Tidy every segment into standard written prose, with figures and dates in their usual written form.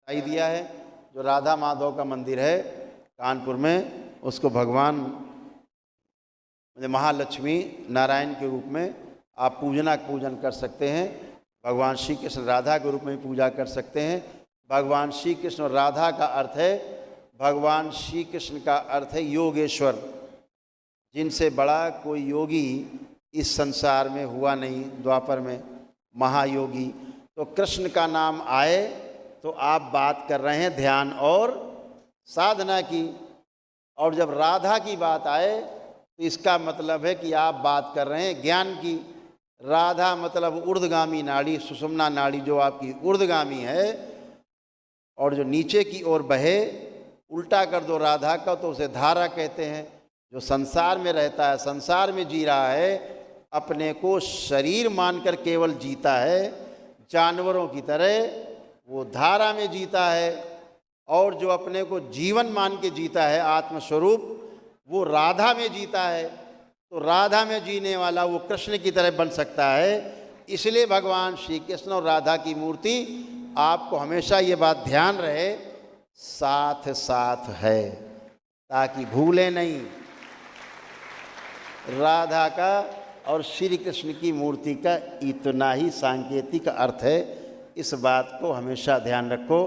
दिखाई दिया है। जो राधा माधव का मंदिर है कानपुर में, उसको भगवान महालक्ष्मी नारायण के रूप में आप पूजन कर सकते हैं। भगवान श्री कृष्ण राधा के रूप में पूजा कर सकते हैं। भगवान श्री कृष्ण और राधा का अर्थ है, भगवान श्री कृष्ण का अर्थ है योगेश्वर, जिनसे बड़ा कोई योगी इस संसार में हुआ नहीं, द्वापर में महायोगी। तो कृष्ण का नाम आए तो आप बात कर रहे हैं ध्यान और साधना की, और जब राधा की बात आए तो इसका मतलब है कि आप बात कर रहे हैं ज्ञान की। राधा मतलब ऊर्ध्वगामी नाड़ी, सुषुम्ना नाड़ी जो आपकी ऊर्ध्वगामी है और जो नीचे की ओर बहे, उल्टा कर दो राधा का तो उसे धारा कहते हैं। जो संसार में रहता है, संसार में जी रहा है, अपने को शरीर मानकर केवल जीता है, जानवरों की तरह वो धारा में जीता है। और जो अपने को जीवन मान के जीता है, आत्मस्वरूप, वो राधा में जीता है। तो राधा में जीने वाला वो कृष्ण की तरह बन सकता है। इसलिए भगवान श्री कृष्ण और राधा की मूर्ति, आपको हमेशा ये बात ध्यान रहे, साथ साथ है, ताकि भूले नहीं। राधा का और श्री कृष्ण की मूर्ति का इतना ही सांकेतिक अर्थ है। इस बात को हमेशा ध्यान रखो,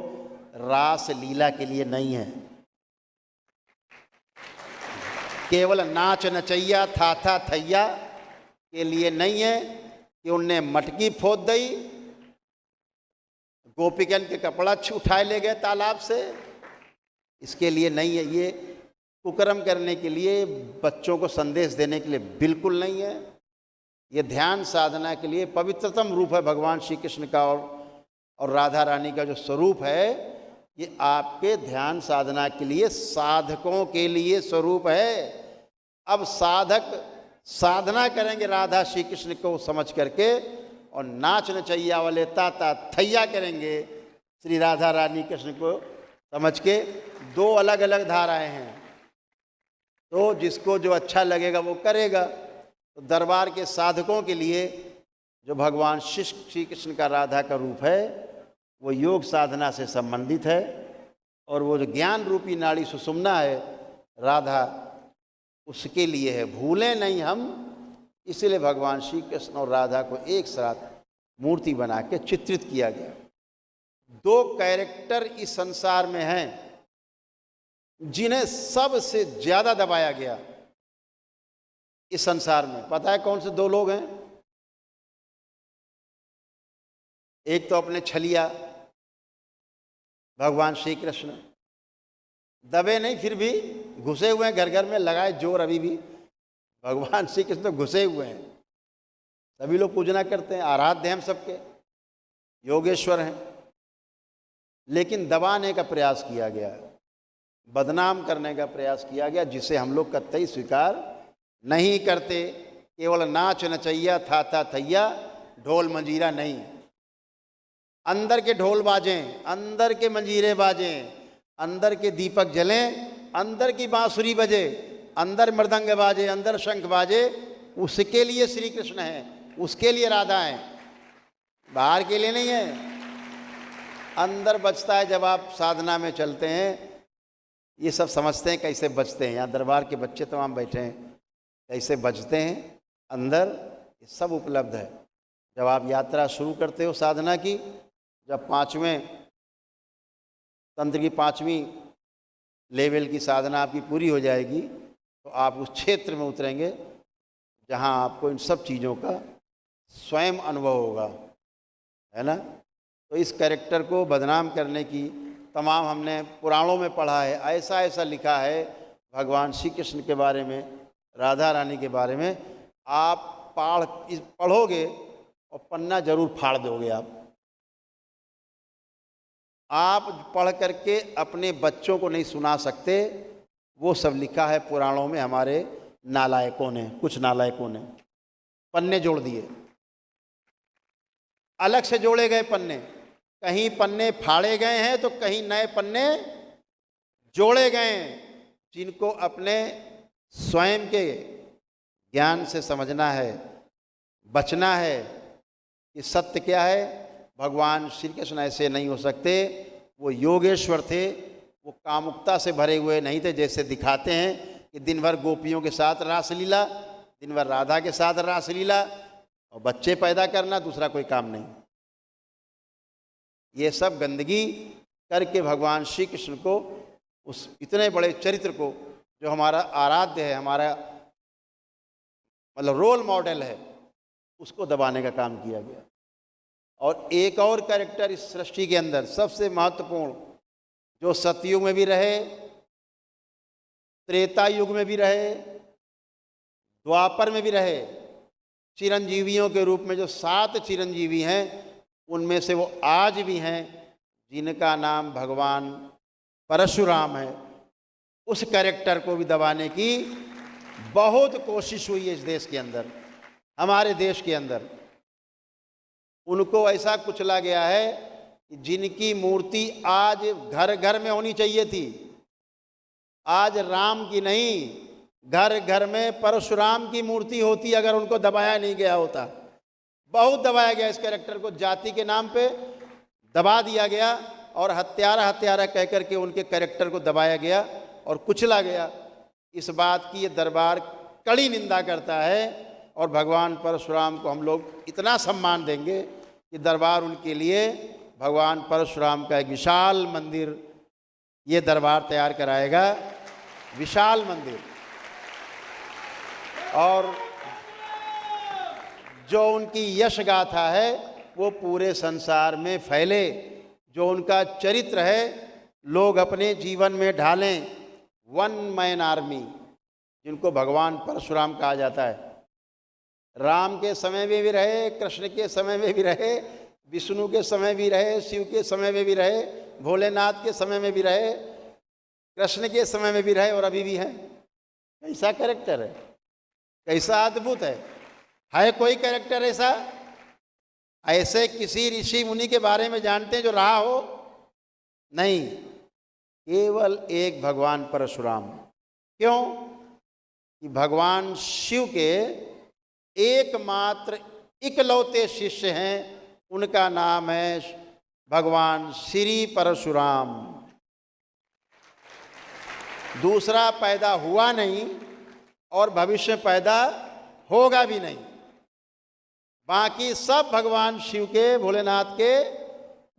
रास लीला के लिए नहीं है, केवल नाच नचैया था थैया के लिए नहीं है कि उनने मटकी फोड़ दी, गोपिकन के कपड़ा उठाए ले गए तालाब से, इसके लिए नहीं है। ये कुकर्म करने के लिए, बच्चों को संदेश देने के लिए बिल्कुल नहीं है। ये ध्यान साधना के लिए पवित्रतम रूप है भगवान श्री कृष्ण का और राधा रानी का जो स्वरूप है, ये आपके ध्यान साधना के लिए, साधकों के लिए स्वरूप है। अब साधक साधना करेंगे राधा श्री कृष्ण को समझ करके, और नाच नचैया वाले ताता थैया करेंगे श्री राधा रानी कृष्ण को समझ के। दो अलग अलग धाराएं हैं, तो जिसको जो अच्छा लगेगा वो करेगा। तो दरबार के साधकों के लिए जो भगवान श्री कृष्ण का राधा का रूप है, वो योग साधना से संबंधित है। और वो जो ज्ञान रूपी नाड़ी सुषुम्ना है राधा, उसके लिए है, भूलें नहीं हम। इसलिए भगवान श्री कृष्ण और राधा को एक साथ मूर्ति बना के चित्रित किया गया। दो कैरेक्टर इस संसार में हैं जिन्हें सबसे ज़्यादा दबाया गया इस संसार में। पता है कौन से दो लोग हैं? एक तो अपने छलिया भगवान श्री कृष्ण, दबे नहीं फिर भी घुसे हुए हैं घर घर में, लगाए जोर अभी भी भगवान श्री कृष्ण तो घुसे हुए हैं। सभी लोग पूजना करते हैं, आराध्य हैं हम सबके, योगेश्वर हैं। लेकिन दबाने का प्रयास किया गया, बदनाम करने का प्रयास किया गया, जिसे हम लोग कतई स्वीकार नहीं करते। केवल नाच नचैया था थैया, ढोल मंजीरा नहीं। अंदर के ढोल बाजें, अंदर के मंजीरे बाजें, अंदर के दीपक जलें, अंदर की बांसुरी बजे, अंदर मृदंग बाजे, अंदर शंख बाजे, उसके लिए श्री कृष्ण है, उसके लिए राधा है, बाहर के लिए नहीं है। अंदर बजता है। जब आप साधना में चलते हैं, ये सब समझते हैं कैसे बजते हैं। यहाँ दरबार के बच्चे तमाम बैठे हैं, कैसे बजते हैं अंदर, ये सब उपलब्ध है। जब आप यात्रा शुरू करते हो साधना की, जब तंत्र की 5वीं लेवल की साधना आपकी पूरी हो जाएगी, तो आप उस क्षेत्र में उतरेंगे जहाँ आपको इन सब चीज़ों का स्वयं अनुभव होगा, है ना। तो इस कैरेक्टर को बदनाम करने की तमाम हमने पुराणों में पढ़ा है। ऐसा ऐसा लिखा है भगवान श्री कृष्ण के बारे में, राधा रानी के बारे में। आप पढ़ोगे और पन्ना जरूर फाड़ दोगे। आप पढ़ करके अपने बच्चों को नहीं सुना सकते। वो सब लिखा है पुराणों में हमारे नालायकों ने, कुछ नालायकों ने पन्ने जोड़ दिए, अलग से जोड़े गए पन्ने। कहीं पन्ने फाड़े गए हैं तो कहीं नए पन्ने जोड़े गए हैं, जिनको अपने स्वयं के ज्ञान से समझना है, बचना है कि सत्य क्या है। भगवान श्री कृष्ण ऐसे नहीं हो सकते, वो योगेश्वर थे, वो कामुकता से भरे हुए नहीं थे जैसे दिखाते हैं कि दिन भर गोपियों के साथ रासलीला, दिन भर राधा के साथ रासलीला और बच्चे पैदा करना, दूसरा कोई काम नहीं। ये सब गंदगी करके भगवान श्री कृष्ण को, उस इतने बड़े चरित्र को जो हमारा आराध्य है, हमारा मतलब रोल मॉडल है, उसको दबाने का काम किया गया। और एक और कैरेक्टर इस सृष्टि के अंदर सबसे महत्वपूर्ण, जो सतयुग में भी रहे, त्रेता युग में भी रहे, द्वापर में भी रहे, चिरंजीवियों के रूप में जो 7 चिरंजीवी हैं, उनमें से वो आज भी हैं, जिनका नाम भगवान परशुराम है। उस कैरेक्टर को भी दबाने की बहुत कोशिश हुई है इस देश के अंदर, हमारे देश के अंदर। उनको ऐसा कुचला गया है कि जिनकी मूर्ति आज घर घर में होनी चाहिए थी, आज राम की नहीं, घर घर में परशुराम की मूर्ति होती अगर उनको दबाया नहीं गया होता। बहुत दबाया गया इस कैरेक्टर को, जाति के नाम पे दबा दिया गया और हत्यारा हत्यारा कह करके उनके कैरेक्टर को दबाया गया और कुचला गया। इस बात की ये दरबार कड़ी निंदा करता है और भगवान परशुराम को हम लोग इतना सम्मान देंगे कि दरबार उनके लिए भगवान परशुराम का एक विशाल मंदिर ये दरबार तैयार कराएगा, विशाल मंदिर। और जो उनकी यश गाथा है वो पूरे संसार में फैले, जो उनका चरित्र है लोग अपने जीवन में ढालें। 1 मैन आर्मी जिनको भगवान परशुराम कहा जाता है, राम के समय में भी रहे, कृष्ण के समय में भी रहे, विष्णु के समय भी रहे, शिव के समय में भी रहे, भोलेनाथ के समय में भी रहे, कृष्ण के समय में भी रहे और अभी भी हैं। कैसा कैरेक्टर है, कैसा अद्भुत है कोई कैरेक्टर ऐसा? ऐसे किसी ऋषि मुनि के बारे में जानते हैं जो रहा हो? नहीं, केवल एक भगवान परशुराम। क्यों? कि भगवान शिव के एकमात्र इकलौते शिष्य हैं, उनका नाम है भगवान श्री परशुराम। दूसरा पैदा हुआ नहीं और भविष्य पैदा होगा भी नहीं। बाकी सब भगवान शिव के, भोलेनाथ के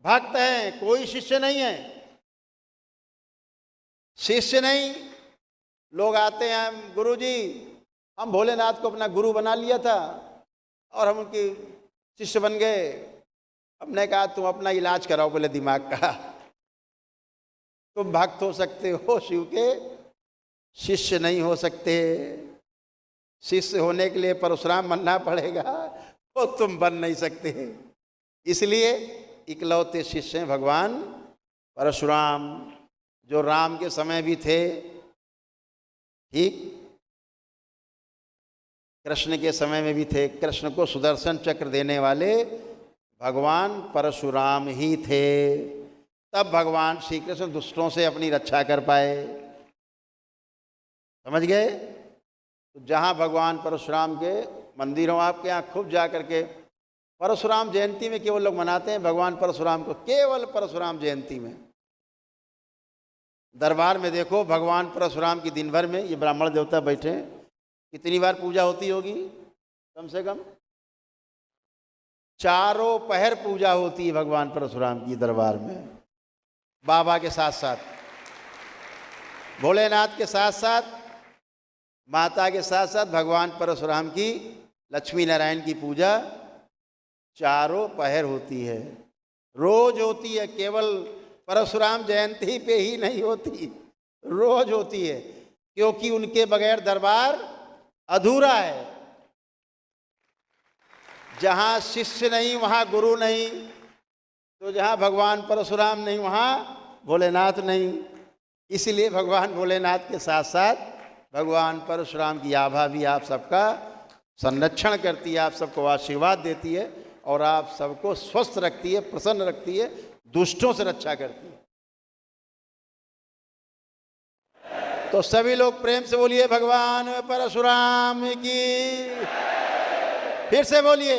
भक्त हैं, कोई शिष्य नहीं है। शिष्य नहीं, लोग आते हैं, गुरुजी हम भोलेनाथ को अपना गुरु बना लिया था और हम उनके शिष्य बन गए। हमने कहा तुम अपना इलाज कराओ पहले दिमाग का, तुम भक्त हो सकते हो शिव के, शिष्य नहीं हो सकते। शिष्य होने के लिए परशुराम बनना पड़ेगा, तो तुम बन नहीं सकते। इसलिए इकलौते शिष्य हैं भगवान परशुराम, जो राम के समय भी थे, ठीक, कृष्ण के समय में भी थे। कृष्ण को सुदर्शन चक्र देने वाले भगवान परशुराम ही थे। तब भगवान श्री कृष्ण दुष्टों से अपनी रक्षा कर पाए। समझ गए? तो जहाँ भगवान परशुराम के मंदिर हो, आपके यहाँ खूब जा करके परशुराम जयंती में केवल लोग मनाते हैं भगवान परशुराम को, केवल परशुराम जयंती में। दरबार में देखो भगवान परशुराम की दिन भर में ये ब्राह्मण देवता बैठे हैं, कितनी बार पूजा होती होगी? कम से कम 4 पहर पूजा होती है भगवान परशुराम की दरबार में। बाबा के साथ साथ, भोलेनाथ के साथ साथ, माता के साथ साथ भगवान परशुराम की, लक्ष्मी नारायण की पूजा 4 पहर होती है, रोज होती है। केवल परशुराम जयंती पे ही नहीं होती, रोज होती है, क्योंकि उनके बगैर दरबार अधूरा है। जहाँ शिष्य नहीं वहाँ गुरु नहीं, तो जहाँ भगवान परशुराम नहीं वहाँ भोलेनाथ नहीं। इसलिए भगवान भोलेनाथ के साथ साथ भगवान परशुराम की आभा भी आप सबका संरक्षण करती है, आप सबको आशीर्वाद देती है और आप सबको स्वस्थ रखती है, प्रसन्न रखती है, दुष्टों से रक्षा करती है। तो सभी लोग प्रेम से बोलिए भगवान परशुराम की। फिर से बोलिए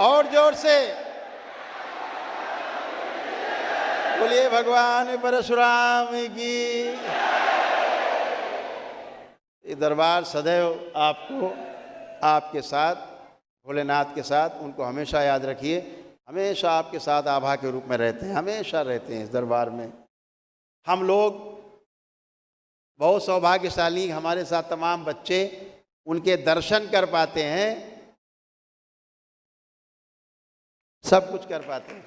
और जोर से। बोलिए भगवान परशुराम की। ये दरबार सदैव आपको, आपके साथ, भोलेनाथ के साथ, उनको हमेशा याद रखिए, हमेशा आपके साथ आभा के रूप में रहते हैं, हमेशा रहते हैं इस दरबार में। हम लोग बहुत सौभाग्यशाली, हमारे साथ तमाम बच्चे उनके दर्शन कर पाते हैं, सब कुछ कर पाते हैं।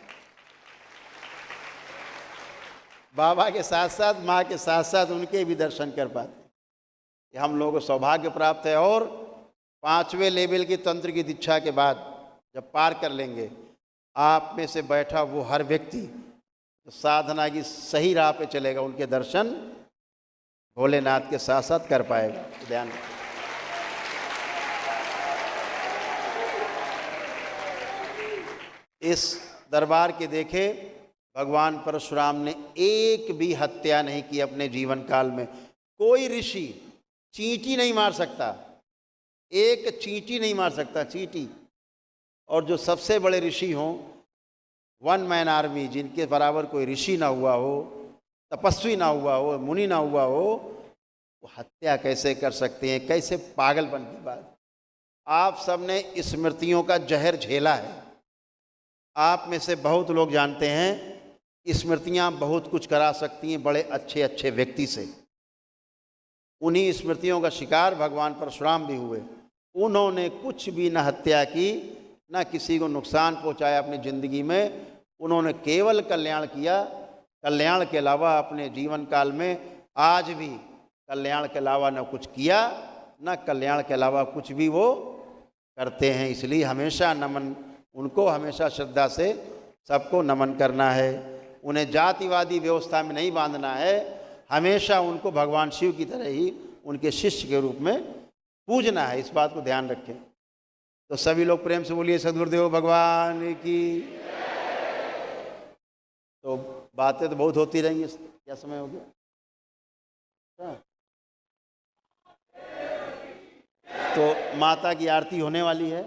बाबा के साथ साथ, माँ के साथ साथ उनके भी दर्शन कर पाते हैं। ये हम लोगों को सौभाग्य प्राप्त है। और 5वें लेवल की तंत्र की दीक्षा के बाद जब पार कर लेंगे, आप में से बैठा वो हर व्यक्ति तो साधना की सही राह पे चलेगा, उनके दर्शन भोलेनाथ के साथ साथ कर पाएगा। ध्यान रखिए। इस दरबार के देखे, भगवान परशुराम ने एक भी हत्या नहीं की अपने जीवन काल में। कोई ऋषि चींटी नहीं मार सकता, एक चींटी नहीं मार सकता, चींटी। और जो सबसे बड़े ऋषि हों, 1 मैन आर्मी, जिनके बराबर कोई ऋषि ना हुआ हो, तपस्वी ना हुआ हो, मुनि ना हुआ हो, वो हत्या कैसे कर सकते हैं? कैसे पागलपन की बात। आप सबने स्मृतियों का जहर झेला है। आप में से बहुत लोग जानते हैं स्मृतियाँ बहुत कुछ करा सकती हैं बड़े अच्छे अच्छे व्यक्ति से। उन्हीं स्मृतियों का शिकार भगवान परशुराम भी हुए। उन्होंने कुछ भी न हत्या की, न किसी को नुकसान पहुंचाया अपनी ज़िंदगी में। उन्होंने केवल कल्याण किया। कल्याण के अलावा अपने जीवन काल में आज भी कल्याण के अलावा न कुछ किया, न कल्याण के अलावा कुछ भी वो करते हैं। इसलिए हमेशा नमन, उनको हमेशा श्रद्धा से सबको नमन करना है। उन्हें जातिवादी व्यवस्था में नहीं बांधना है, हमेशा उनको भगवान शिव की तरह ही उनके शिष्य के रूप में पूजना है। इस बात को ध्यान रखें। तो सभी लोग प्रेम से बोलिए सद्गुरुदेव भगवान की। तो बातें तो बहुत होती रहेंगी। क्या समय हो गया? तो माता की आरती होने वाली है।